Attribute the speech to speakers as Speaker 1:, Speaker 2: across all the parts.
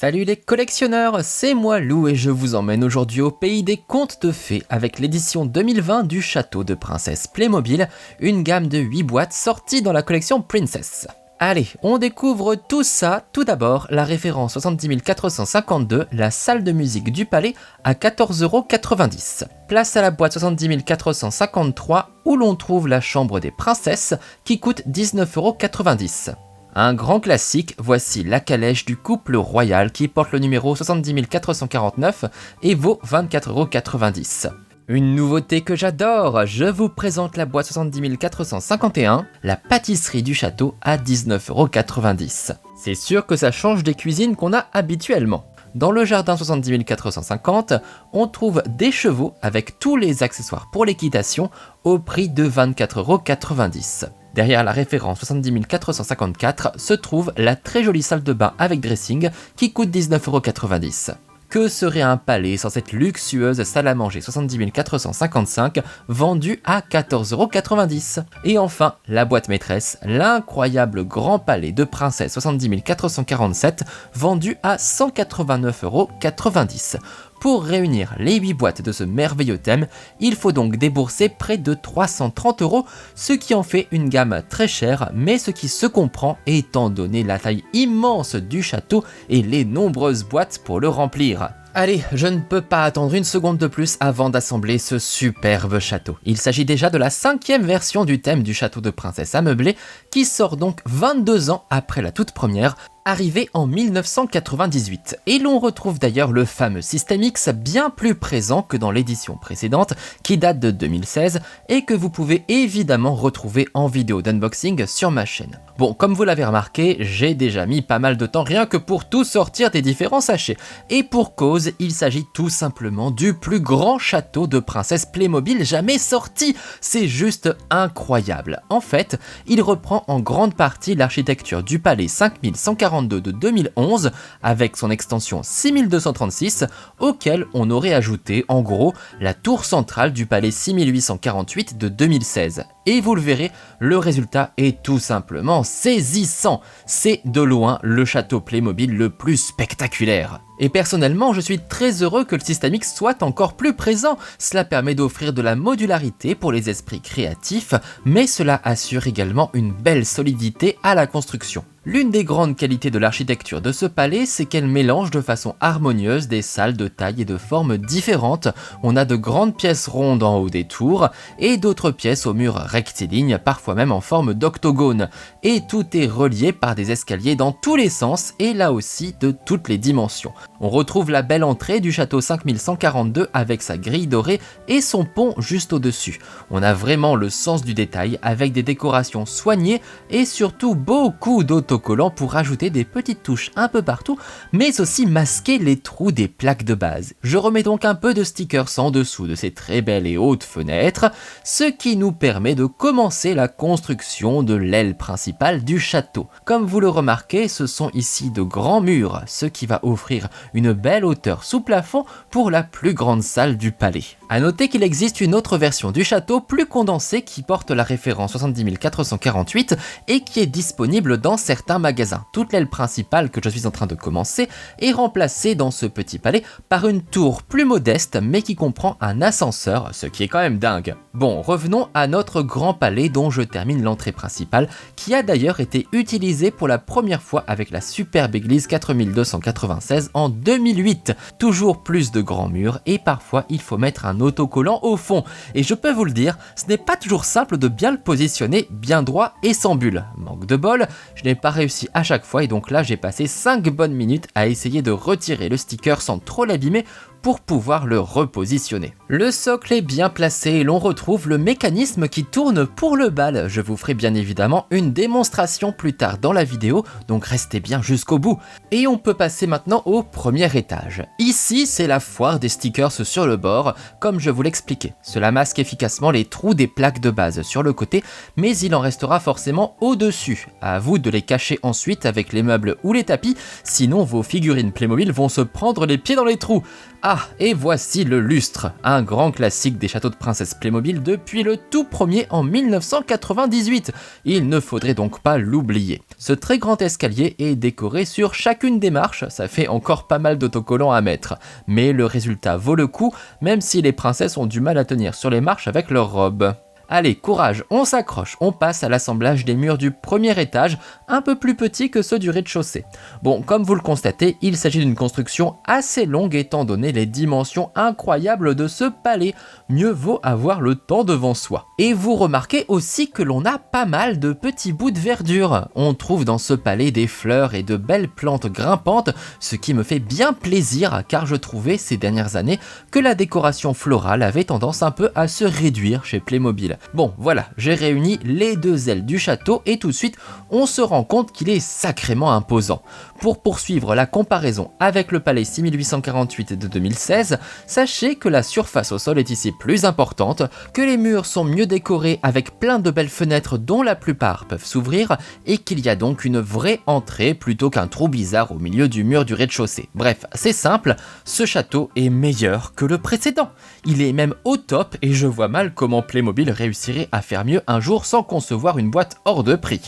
Speaker 1: Salut les collectionneurs, c'est moi Lou et je vous emmène aujourd'hui au pays des contes de fées avec l'édition 2020 du château de princesse Playmobil, une gamme de 8 boîtes sorties dans la collection Princess. Allez, on découvre tout ça. Tout d'abord, la référence 70 452, la salle de musique du palais à 14,90 €. Place à la boîte 70 453 où l'on trouve la chambre des princesses qui coûte 19,90 €. Un grand classique, voici la calèche du couple royal qui porte le numéro 70 449 et vaut 24,90 €. Une nouveauté que j'adore, je vous présente la boîte 70 451, la pâtisserie du château à 19,90 €. C'est sûr que ça change des cuisines qu'on a habituellement. Dans le jardin 70 450, on trouve des chevaux avec tous les accessoires pour l'équitation au prix de 24,90 €. Derrière la référence 70 454 se trouve la très jolie salle de bain avec dressing qui coûte 19,90 €. Que serait un palais sans cette luxueuse salle à manger 70 455 vendue à 14,90 €. Et enfin, la boîte maîtresse, l'incroyable grand palais de princesse 70 447 vendu à 189,90 €. Pour réunir les 8 boîtes de ce merveilleux thème, il faut donc débourser près de 330 €, ce qui en fait une gamme très chère, mais ce qui se comprend étant donné la taille immense du château et les nombreuses boîtes pour le remplir. Allez, je ne peux pas attendre une seconde de plus avant d'assembler ce superbe château. Il s'agit déjà de la 5e version du thème du château de princesse ameubler, qui sort donc 22 ans après la toute première, arrivé en 1998. Et l'on retrouve d'ailleurs le fameux System X bien plus présent que dans l'édition précédente, qui date de 2016, et que vous pouvez évidemment retrouver en vidéo d'unboxing sur ma chaîne. Bon, comme vous l'avez remarqué, j'ai déjà mis pas mal de temps rien que pour tout sortir des différents sachets. Et pour cause, il s'agit tout simplement du plus grand château de princesse Playmobil jamais sorti. C'est juste incroyable. En fait, il reprend en grande partie l'architecture du palais 5142 de 2011 avec son extension 6236 auquel on aurait ajouté en gros la tour centrale du palais 6848 de 2016. Et vous le verrez, le résultat est tout simplement saisissant. C'est de loin le château Playmobil le plus spectaculaire. Et personnellement, je suis très heureux que le System X soit encore plus présent. Cela permet d'offrir de la modularité pour les esprits créatifs, mais cela assure également une belle solidité à la construction. L'une des grandes qualités de l'architecture de ce palais, c'est qu'elle mélange de façon harmonieuse des salles de taille et de formes différentes. On a de grandes pièces rondes en haut des tours et d'autres pièces aux murs rectilignes, parfois même en forme d'octogone. Et tout est relié par des escaliers dans tous les sens et là aussi de toutes les dimensions. On retrouve la belle entrée du château 5142 avec sa grille dorée et son pont juste au-dessus. On a vraiment le sens du détail avec des décorations soignées et surtout beaucoup d'autocollants pour ajouter des petites touches un peu partout, mais aussi masquer les trous des plaques de base. Je remets donc un peu de stickers en dessous de ces très belles et hautes fenêtres, ce qui nous permet de commencer la construction de l'aile principale du château. Comme vous le remarquez, ce sont ici de grands murs, ce qui va offrir une belle hauteur sous plafond pour la plus grande salle du palais. A noter qu'il existe une autre version du château plus condensée qui porte la référence 70 448 et qui est disponible dans certains magasins. Toute l'aile principale que je suis en train de commencer est remplacée dans ce petit palais par une tour plus modeste mais qui comprend un ascenseur, ce qui est quand même dingue. Bon, revenons à notre grand palais dont je termine l'entrée principale qui a d'ailleurs été utilisée pour la première fois avec la superbe église 4296 en 2008. Toujours plus de grands murs et parfois il faut mettre un autocollant au fond. Et je peux vous le dire, ce n'est pas toujours simple de bien le positionner bien droit et sans bulle. Manque de bol, je n'ai pas réussi à chaque fois et donc là j'ai passé 5 bonnes minutes à essayer de retirer le sticker sans trop l'abîmer pour pouvoir le repositionner. Le socle est bien placé et l'on retrouve le mécanisme qui tourne pour le bal. Je vous ferai bien évidemment une démonstration plus tard dans la vidéo, donc restez bien jusqu'au bout. Et on peut passer maintenant au premier étage. Ici, c'est la foire des stickers sur le bord, comme je vous l'expliquais. Cela masque efficacement les trous des plaques de base sur le côté, mais il en restera forcément au-dessus. À vous de les cacher ensuite avec les meubles ou les tapis, sinon vos figurines Playmobil vont se prendre les pieds dans les trous. Ah, et voici le lustre, un grand classique des châteaux de princesse Playmobil depuis le tout premier en 1998. Il ne faudrait donc pas l'oublier. Ce très grand escalier est décoré sur chacune des marches, ça fait encore pas mal d'autocollants à mettre. Mais le résultat vaut le coup, même si les princesses ont du mal à tenir sur les marches avec leurs robes. Allez, courage, on s'accroche, on passe à l'assemblage des murs du premier étage, un peu plus petits que ceux du rez-de-chaussée. Bon, comme vous le constatez, il s'agit d'une construction assez longue étant donné les dimensions incroyables de ce palais. Mieux vaut avoir le temps devant soi. Et vous remarquez aussi que l'on a pas mal de petits bouts de verdure. On trouve dans ce palais des fleurs et de belles plantes grimpantes, ce qui me fait bien plaisir car je trouvais ces dernières années que la décoration florale avait tendance un peu à se réduire chez Playmobil. Bon, voilà, j'ai réuni les deux ailes du château et tout de suite, on se rend compte qu'il est sacrément imposant. Pour poursuivre la comparaison avec le palais 6848 de 2016, sachez que la surface au sol est ici plus importante, que les murs sont mieux décorés avec plein de belles fenêtres dont la plupart peuvent s'ouvrir et qu'il y a donc une vraie entrée plutôt qu'un trou bizarre au milieu du mur du rez-de-chaussée. Bref, c'est simple, ce château est meilleur que le précédent. Il est même au top et je vois mal comment Playmobil réussirait à faire mieux un jour sans concevoir une boîte hors de prix.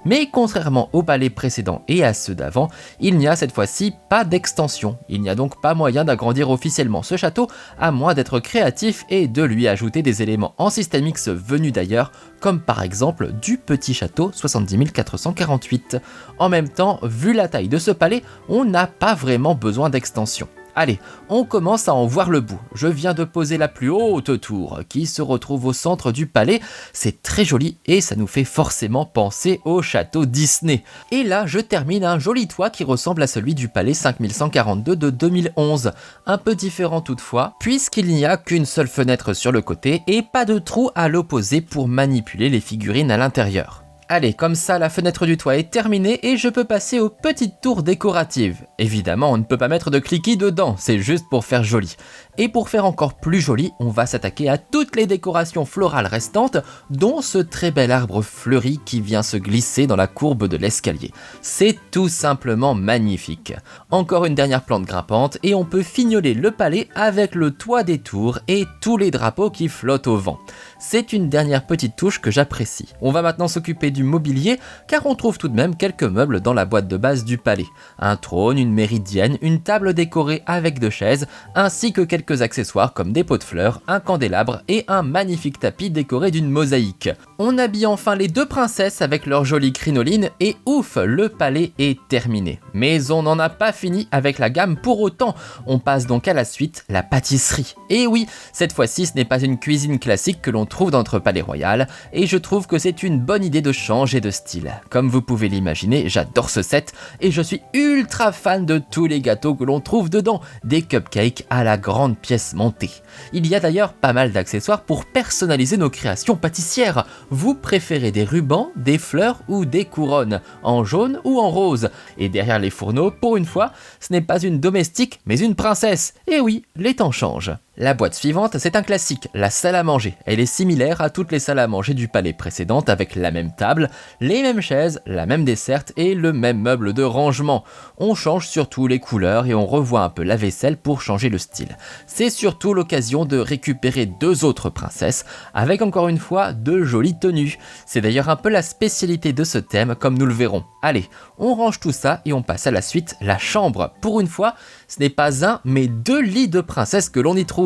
Speaker 1: Mais contrairement au palais précédent et à ceux d'avant, il n'y a cette fois-ci pas d'extension. Il n'y a donc pas moyen d'agrandir officiellement ce château, à moins d'être créatif et de lui ajouter des éléments en système X venus d'ailleurs, comme par exemple du petit château 70 448. En même temps, vu la taille de ce palais, on n'a pas vraiment besoin d'extension. Allez, on commence à en voir le bout. Je viens de poser la plus haute tour qui se retrouve au centre du palais. C'est très joli et ça nous fait forcément penser au château Disney. Et là, je termine un joli toit qui ressemble à celui du palais 5142 de 2011. Un peu différent toutefois, puisqu'il n'y a qu'une seule fenêtre sur le côté et pas de trou à l'opposé pour manipuler les figurines à l'intérieur. Allez, comme ça, la fenêtre du toit est terminée et je peux passer aux petites tours décoratives. Évidemment, on ne peut pas mettre de cliquis dedans, c'est juste pour faire joli. Et pour faire encore plus joli, on va s'attaquer à toutes les décorations florales restantes, dont ce très bel arbre fleuri qui vient se glisser dans la courbe de l'escalier. C'est tout simplement magnifique. Encore une dernière plante grimpante et on peut fignoler le palais avec le toit des tours et tous les drapeaux qui flottent au vent. C'est une dernière petite touche que j'apprécie. On va maintenant s'occuper du mobilier car on trouve tout de même quelques meubles dans la boîte de base du palais. Un trône, une méridienne, une table décorée avec 2 chaises, ainsi que quelques accessoires comme des pots de fleurs, un candélabre et un magnifique tapis décoré d'une mosaïque. On habille enfin les 2 princesses avec leurs jolies crinolines et ouf, le palais est terminé. Mais on n'en a pas fini avec la gamme pour autant, on passe donc à la suite, la pâtisserie. Et oui, cette fois-ci ce n'est pas une cuisine classique que l'on trouve dans notre palais royal, et je trouve que c'est une bonne idée de changer de style. Comme vous pouvez l'imaginer, j'adore ce set, et je suis ultra fan de tous les gâteaux que l'on trouve dedans, des cupcakes à la grande pièce montée. Il y a d'ailleurs pas mal d'accessoires pour personnaliser nos créations pâtissières. Vous préférez des rubans, des fleurs ou des couronnes, en jaune ou en rose. Et derrière les fourneaux, pour une fois, ce n'est pas une domestique, mais une princesse. Et oui, les temps changent. La boîte suivante, c'est un classique, la salle à manger. Elle est similaire à toutes les salles à manger du palais précédent avec la même table, les mêmes chaises, la même desserte et le même meuble de rangement. On change surtout les couleurs et on revoit un peu la vaisselle pour changer le style. C'est surtout l'occasion de récupérer 2 autres princesses avec encore une fois de jolies tenues. C'est d'ailleurs un peu la spécialité de ce thème comme nous le verrons. Allez, on range tout ça et on passe à la suite, la chambre. Pour une fois, ce n'est pas un mais 2 lits de princesses que l'on y trouve.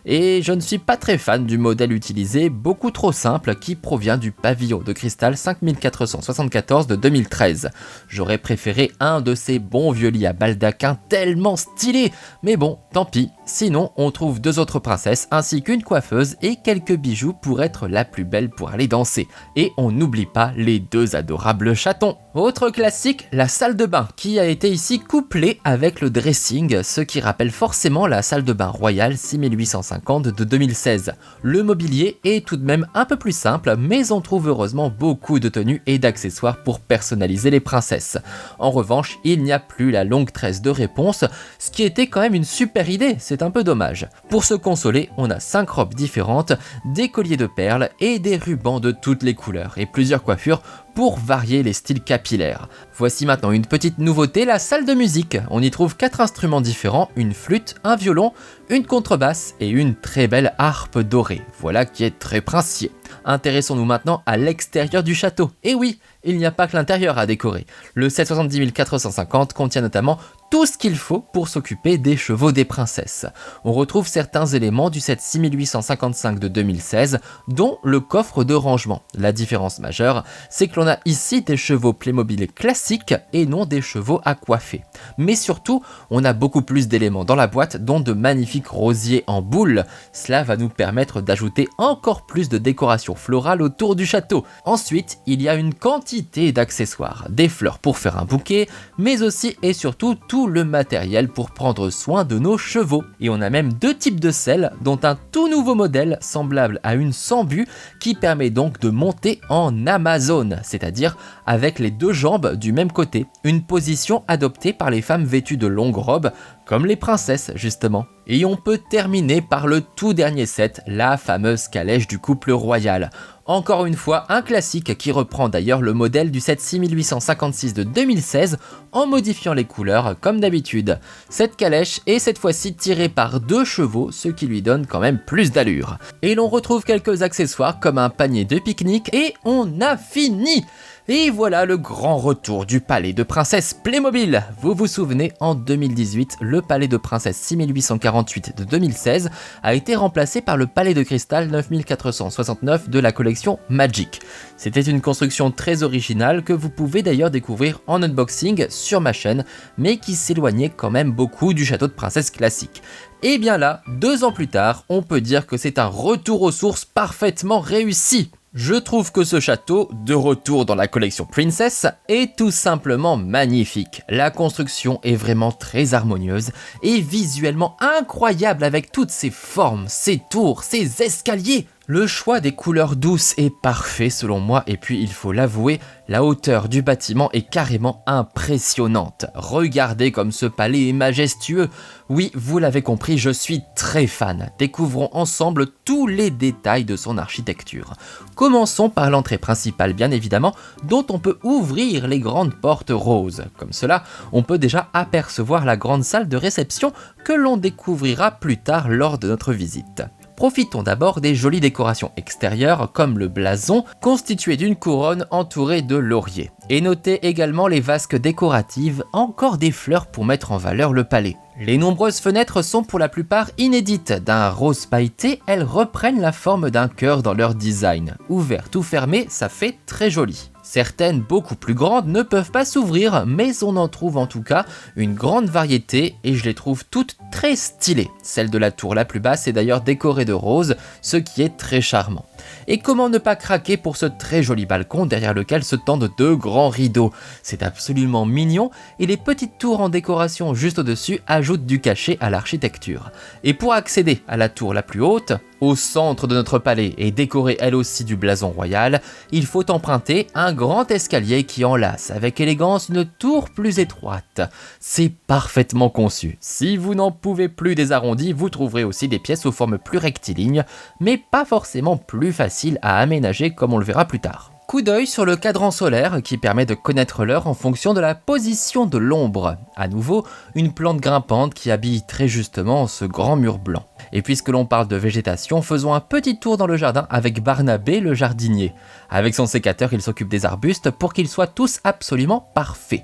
Speaker 1: Et je ne suis pas très fan du modèle utilisé, beaucoup trop simple, qui provient du pavillon de cristal 5474 de 2013. J'aurais préféré un de ces bons vieux lits à baldaquin tellement stylés, mais bon, tant pis. Sinon, on trouve 2 autres princesses ainsi qu'une coiffeuse et quelques bijoux pour être la plus belle pour aller danser. Et on n'oublie pas les 2 adorables chatons. Autre classique, la salle de bain, qui a été ici couplée avec le dressing, ce qui rappelle forcément la salle de bain royale 6850 de 2016. Le mobilier est tout de même un peu plus simple, mais on trouve heureusement beaucoup de tenues et d'accessoires pour personnaliser les princesses. En revanche, il n'y a plus la longue tresse de réponse, ce qui était quand même une super idée, c'est un peu dommage. Pour se consoler, on a 5 robes différentes, des colliers de perles et des rubans de toutes les couleurs, et plusieurs coiffures pour varier les styles capillaires. Voici maintenant une petite nouveauté, la salle de musique. On y trouve 4 instruments différents, une flûte, un violon, une contrebasse et une très belle harpe dorée. Voilà qui est très princier. Intéressons-nous maintenant à l'extérieur du château. Et oui, il n'y a pas que l'intérieur à décorer. Le 770 450 contient notamment tout ce qu'il faut pour s'occuper des chevaux des princesses. On retrouve certains éléments du set 6855 de 2016, dont le coffre de rangement. La différence majeure, c'est que l'on a ici des chevaux Playmobil classiques et non des chevaux à coiffer. Mais surtout, on a beaucoup plus d'éléments dans la boîte, dont de magnifiques rosiers en boule. Cela va nous permettre d'ajouter encore plus de décoration florale autour du château. Ensuite, il y a une quantité d'accessoires, des fleurs pour faire un bouquet, mais aussi et surtout tout le matériel pour prendre soin de nos chevaux. Et on a même 2 types de selles, dont un tout nouveau modèle semblable à une Sambu qui permet donc de monter en Amazone, c'est-à-dire avec les 2 jambes du même côté, une position adoptée par les femmes vêtues de longues robes, comme les princesses justement. Et on peut terminer par le tout dernier set, la fameuse calèche du couple royal. Encore une fois, un classique qui reprend d'ailleurs le modèle du set 6856 de 2016 en modifiant les couleurs comme d'habitude. Cette calèche est cette fois-ci tirée par 2 chevaux, ce qui lui donne quand même plus d'allure. Et l'on retrouve quelques accessoires comme un panier de pique-nique et on a fini! Et voilà le grand retour du palais de princesse Playmobil. Vous vous souvenez, en 2018, le palais de princesse 6848 de 2016 a été remplacé par le palais de cristal 9469 de la collection Magic. C'était une construction très originale que vous pouvez d'ailleurs découvrir en unboxing sur ma chaîne, mais qui s'éloignait quand même beaucoup du château de princesse classique. Et bien là, 2 ans plus tard, on peut dire que c'est un retour aux sources parfaitement réussi. Je trouve que ce château, de retour dans la collection Princess, est tout simplement magnifique. La construction est vraiment très harmonieuse et visuellement incroyable avec toutes ses formes, ses tours, ses escaliers. Le choix des couleurs douces est parfait selon moi et puis il faut l'avouer, la hauteur du bâtiment est carrément impressionnante. Regardez comme ce palais est majestueux. Oui, vous l'avez compris, je suis très fan. Découvrons ensemble tous les détails de son architecture. Commençons par l'entrée principale bien évidemment, dont on peut ouvrir les grandes portes roses. Comme cela, on peut déjà apercevoir la grande salle de réception que l'on découvrira plus tard lors de notre visite. Profitons d'abord des jolies décorations extérieures comme le blason constitué d'une couronne entourée de lauriers. Et notez également les vasques décoratives, encore des fleurs pour mettre en valeur le palais. Les nombreuses fenêtres sont pour la plupart inédites. D'un rose pailleté, elles reprennent la forme d'un cœur dans leur design. Ouvertes ou fermées, ça fait très joli. Certaines, beaucoup plus grandes, ne peuvent pas s'ouvrir, mais on en trouve en tout cas une grande variété et je les trouve toutes très stylées. Celle de la tour la plus basse est d'ailleurs décorée de rose, ce qui est très charmant. Et comment ne pas craquer pour ce très joli balcon derrière lequel se tendent 2 grands rideaux. C'est absolument mignon et les petites tours en décoration juste au-dessus ajoutent du cachet à l'architecture. Et pour accéder à la tour la plus haute, au centre de notre palais et décorée elle aussi du blason royal, il faut emprunter un grand escalier qui enlace avec élégance une tour plus étroite. C'est parfaitement conçu. Si vous n'en pouvez plus des arrondis, vous trouverez aussi des pièces aux formes plus rectilignes, mais pas forcément plus faciles à aménager comme on le verra plus tard. Coup d'œil sur le cadran solaire qui permet de connaître l'heure en fonction de la position de l'ombre. À nouveau, une plante grimpante qui habille très justement ce grand mur blanc. Et puisque l'on parle de végétation, faisons un petit tour dans le jardin avec Barnabé le jardinier. Avec son sécateur, il s'occupe des arbustes pour qu'ils soient tous absolument parfaits.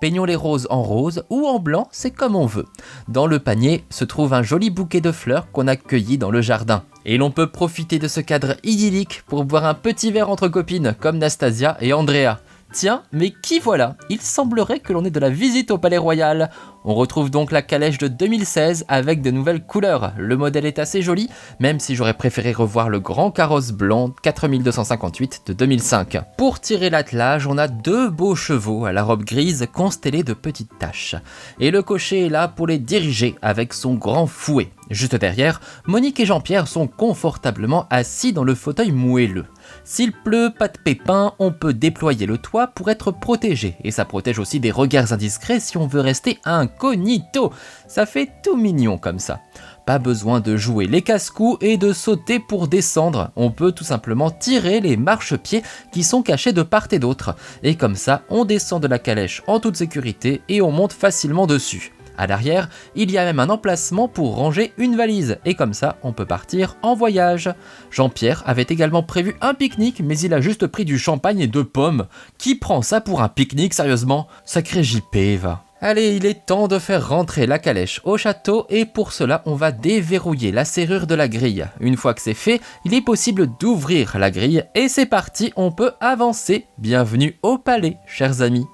Speaker 1: Peignons les roses en rose ou en blanc, c'est comme on veut. Dans le panier se trouve un joli bouquet de fleurs qu'on a cueilli dans le jardin. Et l'on peut profiter de ce cadre idyllique pour boire un petit verre entre copines comme Nastasia et Andrea. Tiens, mais qui voilà? Il semblerait que l'on ait de la visite au Palais Royal. On retrouve donc la calèche de 2016 avec de nouvelles couleurs. Le modèle est assez joli, même si j'aurais préféré revoir le grand carrosse blanc 4258 de 2005. Pour tirer l'attelage, on a 2 beaux chevaux à la robe grise constellée de petites taches. Et le cocher est là pour les diriger avec son grand fouet. Juste derrière, Monique et Jean-Pierre sont confortablement assis dans le fauteuil moelleux. S'il pleut, pas de pépin, on peut déployer le toit pour être protégé. Et ça protège aussi des regards indiscrets si on veut rester incognito. Ça fait tout mignon comme ça. Pas besoin de jouer les casse-coups et de sauter pour descendre, on peut tout simplement tirer les marchepieds qui sont cachés de part et d'autre. Et comme ça, on descend de la calèche en toute sécurité et on monte facilement dessus. À l'arrière, il y a même un emplacement pour ranger une valise, et comme ça, on peut partir en voyage. Jean-Pierre avait également prévu un pique-nique, mais il a juste pris du champagne et 2 pommes. Qui prend ça pour un pique-nique, sérieusement? Sacré JP, va. Allez, il est temps de faire rentrer la calèche au château, et pour cela, on va déverrouiller la serrure de la grille. Une fois que c'est fait, il est possible d'ouvrir la grille, et c'est parti, on peut avancer. Bienvenue au palais, chers amis.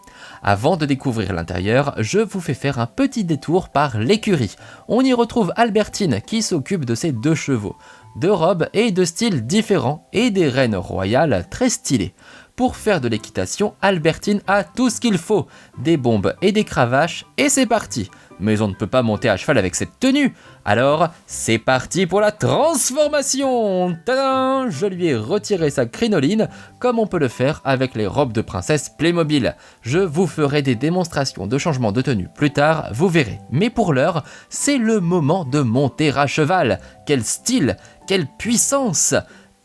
Speaker 1: Avant de découvrir l'intérieur, je vous fais faire un petit détour par l'écurie. On y retrouve Albertine qui s'occupe de ses 2 chevaux, de robes et de styles différents et des reines royales très stylées. Pour faire de l'équitation, Albertine a tout ce qu'il faut, des bombes et des cravaches, et c'est parti. Mais on ne peut pas monter à cheval avec cette tenue. Alors, c'est parti pour la transformation. Tadam! Je lui ai retiré sa crinoline, comme on peut le faire avec les robes de princesse Playmobil. Je vous ferai des démonstrations de changement de tenue plus tard, vous verrez. Mais pour l'heure, c'est le moment de monter à cheval. Quel style, quelle puissance!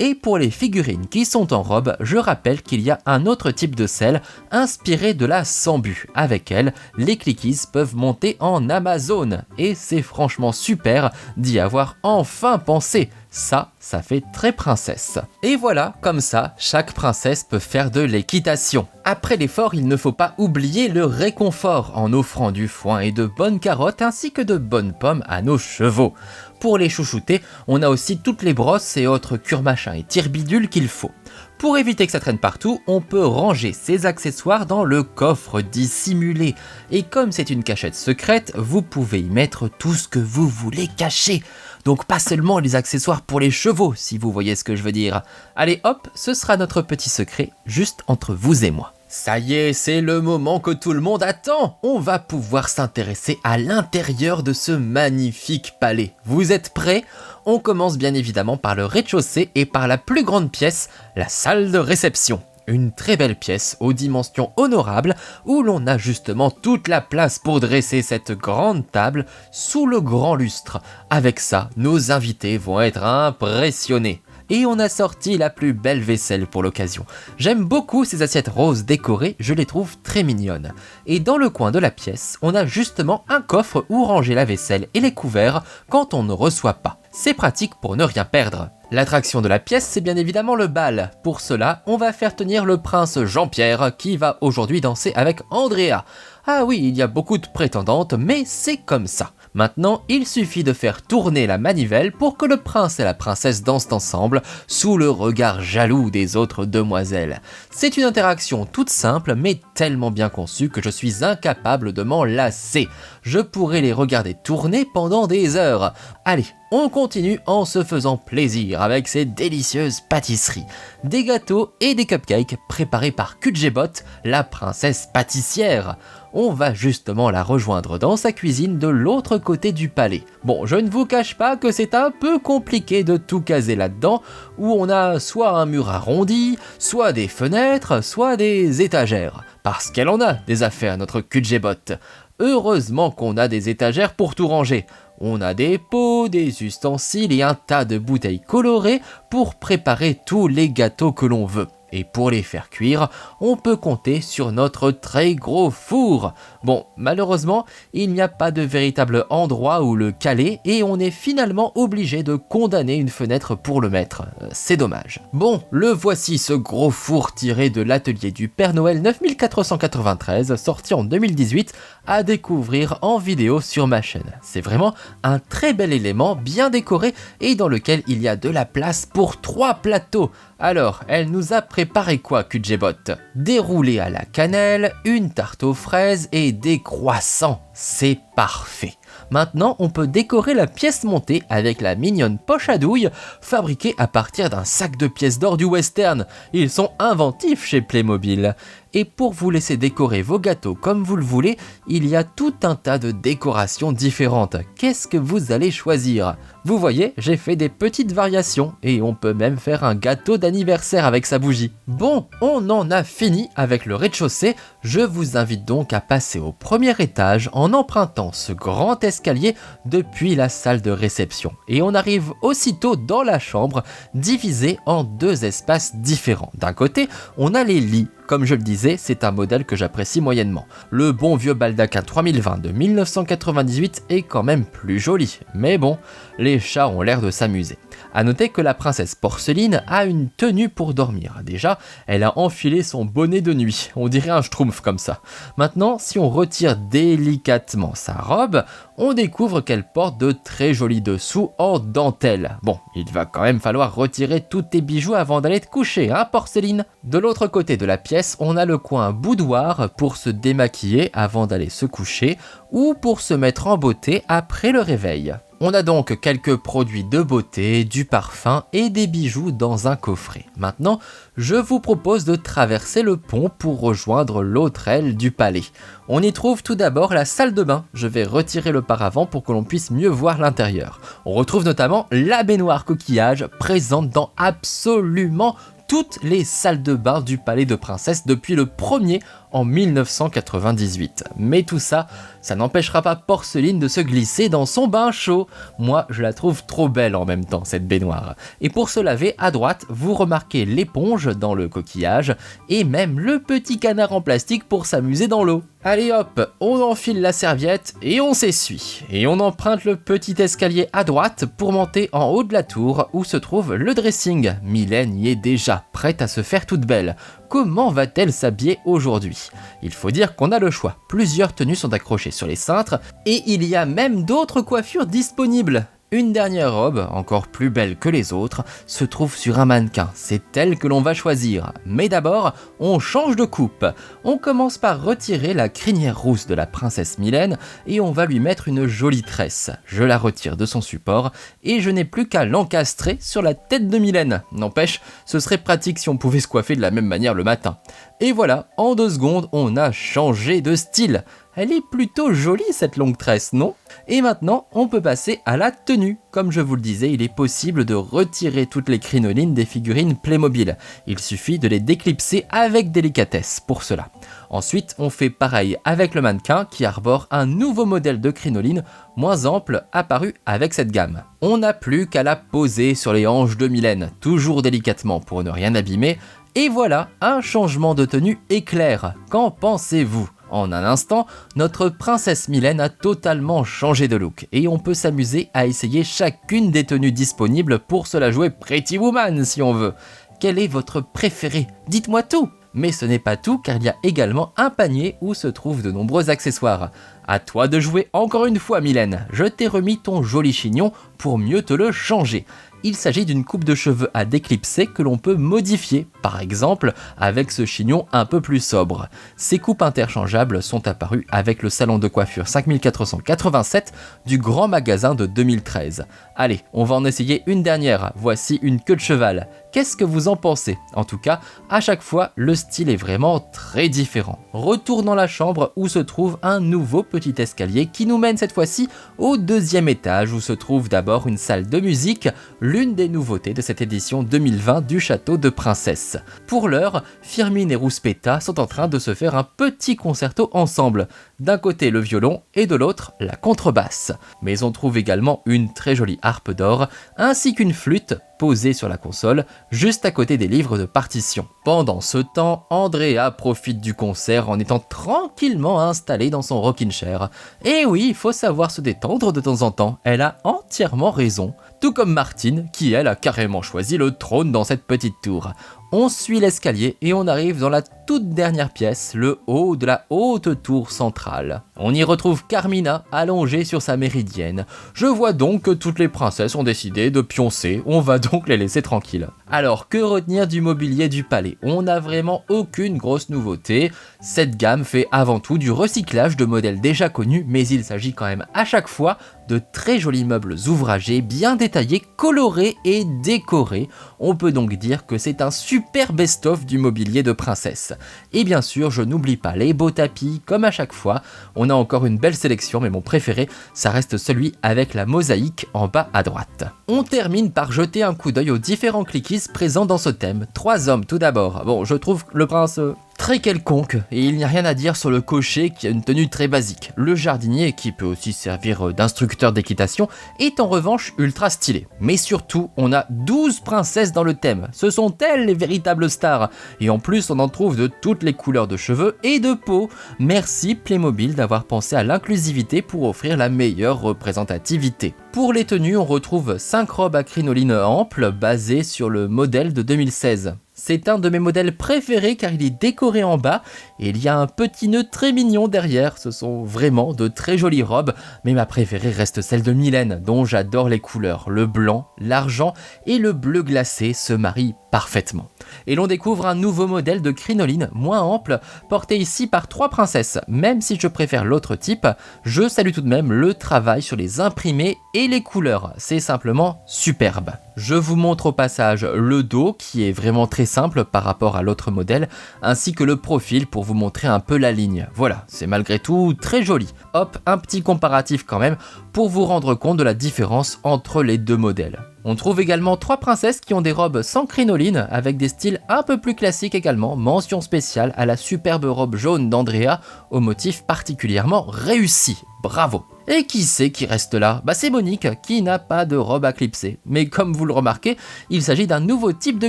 Speaker 1: Et pour les figurines qui sont en robe, je rappelle qu'il y a un autre type de selle inspiré de la Sambu. Avec elle, les Clickies peuvent monter en Amazon. Et c'est franchement super d'y avoir enfin pensé. Ça fait très princesse. Et voilà, comme ça, chaque princesse peut faire de l'équitation. Après l'effort, il ne faut pas oublier le réconfort en offrant du foin et de bonnes carottes ainsi que de bonnes pommes à nos chevaux. Pour les chouchouter, on a aussi toutes les brosses et autres cure-machins et tire-bidules qu'il faut. Pour éviter que ça traîne partout, on peut ranger ses accessoires dans le coffre dissimulé. Et comme c'est une cachette secrète, vous pouvez y mettre tout ce que vous voulez cacher. Donc pas seulement les accessoires pour les chevaux, si vous voyez ce que je veux dire. Allez hop, ce sera notre petit secret, juste entre vous et moi. Ça y est, c'est le moment que tout le monde attend. On va pouvoir s'intéresser à l'intérieur de ce magnifique palais. Vous êtes prêts? On commence bien évidemment par le rez-de-chaussée et par la plus grande pièce, la salle de réception. Une très belle pièce aux dimensions honorables où l'on a justement toute la place pour dresser cette grande table sous le grand lustre. Avec ça, nos invités vont être impressionnés. Et on a sorti la plus belle vaisselle pour l'occasion. J'aime beaucoup ces assiettes roses décorées, je les trouve très mignonnes. Et dans le coin de la pièce, on a justement un coffre où ranger la vaisselle et les couverts quand on ne reçoit pas. C'est pratique pour ne rien perdre. L'attraction de la pièce, c'est bien évidemment le bal. Pour cela, on va faire tenir le prince Jean-Pierre qui va aujourd'hui danser avec Andrea. Ah oui, il y a beaucoup de prétendantes, mais c'est comme ça. Maintenant, il suffit de faire tourner la manivelle pour que le prince et la princesse dansent ensemble sous le regard jaloux des autres demoiselles. C'est une interaction toute simple mais tellement bien conçue que je suis incapable de m'en lasser. Je pourrais les regarder tourner pendant des heures. Allez, on continue en se faisant plaisir avec ces délicieuses pâtisseries. Des gâteaux et des cupcakes préparés par Kudjebot, la princesse pâtissière. On va justement la rejoindre dans sa cuisine de l'autre côté du palais. Bon, je ne vous cache pas que c'est un peu compliqué de tout caser là-dedans, où on a soit un mur arrondi, soit des fenêtres, soit des étagères. Parce qu'elle en a des affaires, notre Kudjebot. Heureusement qu'on a des étagères pour tout ranger. On a des pots, des ustensiles et un tas de bouteilles colorées pour préparer tous les gâteaux que l'on veut. Et pour les faire cuire, on peut compter sur notre très gros four. Bon, malheureusement, il n'y a pas de véritable endroit où le caler et on est finalement obligé de condamner une fenêtre pour le mettre. C'est dommage. Bon, le voici ce gros four tiré de l'atelier du Père Noël 9493, sorti en 2018, à découvrir en vidéo sur ma chaîne. C'est vraiment un très bel élément bien décoré et dans lequel il y a de la place pour 3 plateaux. Alors, elle nous a préparé quoi, Kudjebot? Des roulés à la cannelle, une tarte aux fraises et des croissants. C'est parfait. Maintenant, on peut décorer la pièce montée avec la mignonne poche à douille fabriquée à partir d'un sac de pièces d'or du western. Ils sont inventifs chez Playmobil. Et pour vous laisser décorer vos gâteaux comme vous le voulez, il y a tout un tas de décorations différentes. Qu'est-ce que vous allez choisir? Vous voyez, j'ai fait des petites variations et on peut même faire un gâteau d'anniversaire avec sa bougie. Bon, on en a fini avec le rez-de-chaussée. Je vous invite donc à passer au premier étage en empruntant ce grand escalier depuis la salle de réception. Et on arrive aussitôt dans la chambre, divisée en deux espaces différents. D'un côté, on a les lits. Comme je le disais, c'est un modèle que j'apprécie moyennement. Le bon vieux baldaquin 3020 de 1998 est quand même plus joli, mais bon, les chats ont l'air de s'amuser. A noter que la princesse Porceline a une tenue pour dormir. Déjà, elle a enfilé son bonnet de nuit, on dirait un schtroumpf comme ça. Maintenant, si on retire délicatement sa robe, on découvre qu'elle porte de très jolis dessous en dentelle. Bon, il va quand même falloir retirer tous tes bijoux avant d'aller te coucher, hein Porceline? De l'autre côté de la pièce, on a le coin boudoir pour se démaquiller avant d'aller se coucher ou pour se mettre en beauté après le réveil. On a donc quelques produits de beauté, du parfum et des bijoux dans un coffret. Maintenant, je vous propose de traverser le pont pour rejoindre l'autre aile du palais. On y trouve tout d'abord la salle de bain. Je vais retirer le paravent pour que l'on puisse mieux voir l'intérieur. On retrouve notamment la baignoire coquillage présente dans absolument toutes les salles de bain du palais de princesse depuis le premier en 1998. Mais tout ça, ça n'empêchera pas Porceline de se glisser dans son bain chaud. Moi, je la trouve trop belle en même temps, cette baignoire. Et pour se laver, à droite, vous remarquez l'éponge dans le coquillage et même le petit canard en plastique pour s'amuser dans l'eau. Allez hop, on enfile la serviette et on s'essuie. Et on emprunte le petit escalier à droite pour monter en haut de la tour où se trouve le dressing. Mylène y est déjà, prête à se faire toute belle. Comment va-t-elle s'habiller aujourd'hui? Il faut dire qu'on a le choix. Plusieurs tenues sont accrochées sur les cintres et il y a même d'autres coiffures disponibles. Une dernière robe, encore plus belle que les autres, se trouve sur un mannequin. C'est elle que l'on va choisir. Mais d'abord, on change de coupe. On commence par retirer la crinière rousse de la princesse Mylène et on va lui mettre une jolie tresse. Je la retire de son support et je n'ai plus qu'à l'encastrer sur la tête de Mylène. N'empêche, ce serait pratique si on pouvait se coiffer de la même manière le matin. Et voilà, en 2 secondes, on a changé de style. Elle est plutôt jolie cette longue tresse, non? Et maintenant, on peut passer à la tenue. Comme je vous le disais, il est possible de retirer toutes les crinolines des figurines Playmobil. Il suffit de les déclipser avec délicatesse pour cela. Ensuite, on fait pareil avec le mannequin qui arbore un nouveau modèle de crinoline moins ample apparu avec cette gamme. On n'a plus qu'à la poser sur les hanches de Mylène, toujours délicatement pour ne rien abîmer. Et voilà, un changement de tenue éclair. Qu'en pensez-vous? En un instant, notre princesse Mylène a totalement changé de look et on peut s'amuser à essayer chacune des tenues disponibles pour se la jouer Pretty Woman si on veut. Quel est votre préféré? Dites-moi tout! Mais ce n'est pas tout car il y a également un panier où se trouvent de nombreux accessoires. À toi de jouer encore une fois Mylène, je t'ai remis ton joli chignon pour mieux te le changer. Il s'agit d'une coupe de cheveux à déclipser que l'on peut modifier, par exemple avec ce chignon un peu plus sobre. Ces coupes interchangeables sont apparues avec le salon de coiffure 5487 du grand magasin de 2013. Allez, on va en essayer une dernière, voici une queue de cheval. Qu'est-ce que vous en pensez? En tout cas, à chaque fois, le style est vraiment très différent. Retour dans la chambre où se trouve un nouveau petit escalier qui nous mène cette fois-ci au 2e étage où se trouve d'abord une salle de musique, l'une des nouveautés de cette édition 2020 du château de Princesse. Pour l'heure, Firmin et Rouspetta sont en train de se faire un petit concerto ensemble. D'un côté le violon et de l'autre la contrebasse. Mais on trouve également une très jolie harpe d'or ainsi qu'une flûte posée sur la console juste à côté des livres de partition. Pendant ce temps, Andrea profite du concert en étant tranquillement installée dans son rocking chair. Et oui, il faut savoir se détendre de temps en temps, elle a entièrement raison. Tout comme Martine, qui elle a carrément choisi le trône dans cette petite tour. On suit l'escalier et on arrive dans la toute dernière pièce, le haut de la haute tour centrale. On y retrouve Carmina allongée sur sa méridienne. Je vois donc que toutes les princesses ont décidé de pioncer, on va donc les laisser tranquilles. Alors que retenir du mobilier du palais? On n'a vraiment aucune grosse nouveauté. Cette gamme fait avant tout du recyclage de modèles déjà connus, mais il s'agit quand même à chaque fois de très jolis meubles ouvragés, bien détaillés, colorés et décorés. On peut donc dire que c'est un super best-of du mobilier de princesse. Et bien sûr, je n'oublie pas les beaux tapis, comme à chaque fois. On a encore une belle sélection, mais mon préféré, ça reste celui avec la mosaïque en bas à droite. On termine par jeter un coup d'œil aux différents cliquis présents dans ce thème. 3 hommes tout d'abord. Bon, je trouve le prince très quelconque, et il n'y a rien à dire sur le cocher qui a une tenue très basique. Le jardinier, qui peut aussi servir d'instructeur d'équitation, est en revanche ultra stylé. Mais surtout, on a 12 princesses dans le thème. Ce sont elles les véritables stars. Et en plus, on en trouve de toutes les couleurs de cheveux et de peau. Merci Playmobil d'avoir pensé à l'inclusivité pour offrir la meilleure représentativité. Pour les tenues, on retrouve 5 robes à crinoline ample basées sur le modèle de 2016. C'est un de mes modèles préférés car il est décoré en bas et il y a un petit nœud très mignon derrière. Ce sont vraiment de très jolies robes, mais ma préférée reste celle de Mylène, dont j'adore les couleurs. Le blanc, l'argent et le bleu glacé se marient parfaitement. Et l'on découvre un nouveau modèle de crinoline moins ample, porté ici par 3 princesses. Même si je préfère l'autre type, je salue tout de même le travail sur les imprimés et les couleurs. C'est simplement superbe. Je vous montre au passage le dos qui est vraiment très simple par rapport à l'autre modèle, ainsi que le profil pour vous montrer un peu la ligne. Voilà, c'est malgré tout très joli. Hop, un petit comparatif quand même pour vous rendre compte de la différence entre les deux modèles. On trouve également 3 princesses qui ont des robes sans crinoline avec des styles un peu plus classiques également. Mention spéciale à la superbe robe jaune d'Andrea au motif particulièrement réussi. Bravo! Et qui c'est qui reste là? Bah c'est Monique qui n'a pas de robe à clipser. Mais comme vous le remarquez, il s'agit d'un nouveau type de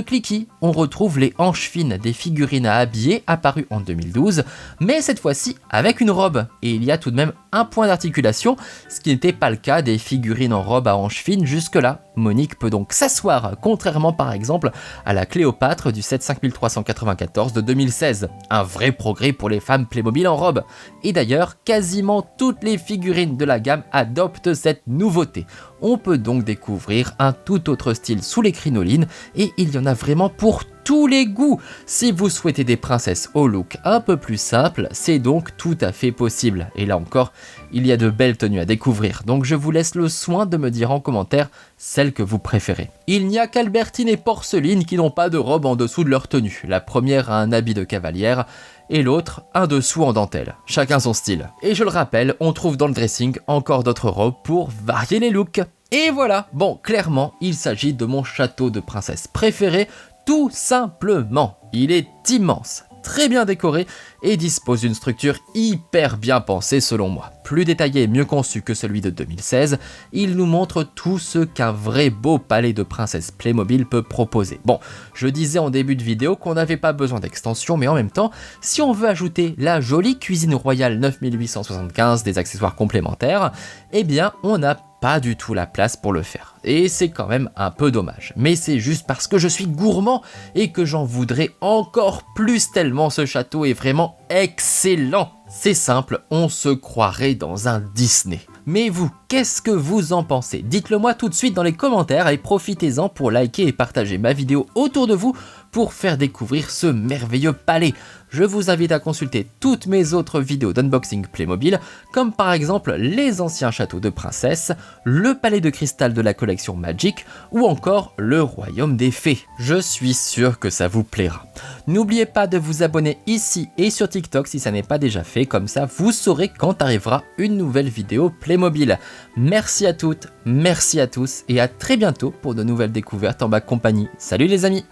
Speaker 1: cliquis. On retrouve les hanches fines des figurines à habiller apparues en 2012, mais cette fois-ci avec une robe. Et il y a tout de même un point d'articulation, ce qui n'était pas le cas des figurines en robe à hanches fines jusque-là. Monique peut donc s'asseoir, contrairement par exemple à la Cléopâtre du set 5394 de 2016. Un vrai progrès pour les femmes Playmobil en robe. Et d'ailleurs, quasiment toutes les figurines de la gamme adoptent cette nouveauté. On peut donc découvrir un tout autre style sous les crinolines et il y en a vraiment pour tous les goûts. Si vous souhaitez des princesses au look un peu plus simple, c'est donc tout à fait possible. Et là encore, il y a de belles tenues à découvrir, donc je vous laisse le soin de me dire en commentaire celle que vous préférez. Il n'y a qu'Albertine et Porceline qui n'ont pas de robe en dessous de leur tenue. La première a un habit de cavalière et l'autre un dessous en dentelle. Chacun son style. Et je le rappelle, on trouve dans le dressing encore d'autres robes pour varier les looks. Et voilà, bon, clairement, il s'agit de mon château de princesse préféré, tout simplement. Il est immense, très bien décoré et dispose d'une structure hyper bien pensée selon moi. Plus détaillé et mieux conçu que celui de 2016, il nous montre tout ce qu'un vrai beau palais de princesse Playmobil peut proposer. Bon, je disais en début de vidéo qu'on n'avait pas besoin d'extension, mais en même temps, si on veut ajouter la jolie cuisine royale 9875 des accessoires complémentaires, eh bien on n'a pas du tout la place pour le faire. Et c'est quand même un peu dommage. Mais c'est juste parce que je suis gourmand et que j'en voudrais encore plus tellement ce château est vraiment excellent. C'est simple, on se croirait dans un Disney. Mais vous, qu'est-ce que vous en pensez? Dites-le moi tout de suite dans les commentaires et profitez-en pour liker et partager ma vidéo autour de vous pour faire découvrir ce merveilleux palais. Je vous invite à consulter toutes mes autres vidéos d'unboxing Playmobil, comme par exemple les anciens châteaux de princesse, le palais de cristal de la collection Magic ou encore le royaume des fées. Je suis sûr que ça vous plaira. N'oubliez pas de vous abonner ici et sur TikTok si ça n'est pas déjà fait, comme ça vous saurez quand arrivera une nouvelle vidéo Playmobil. Merci à toutes, merci à tous et à très bientôt pour de nouvelles découvertes en ma compagnie. Salut les amis!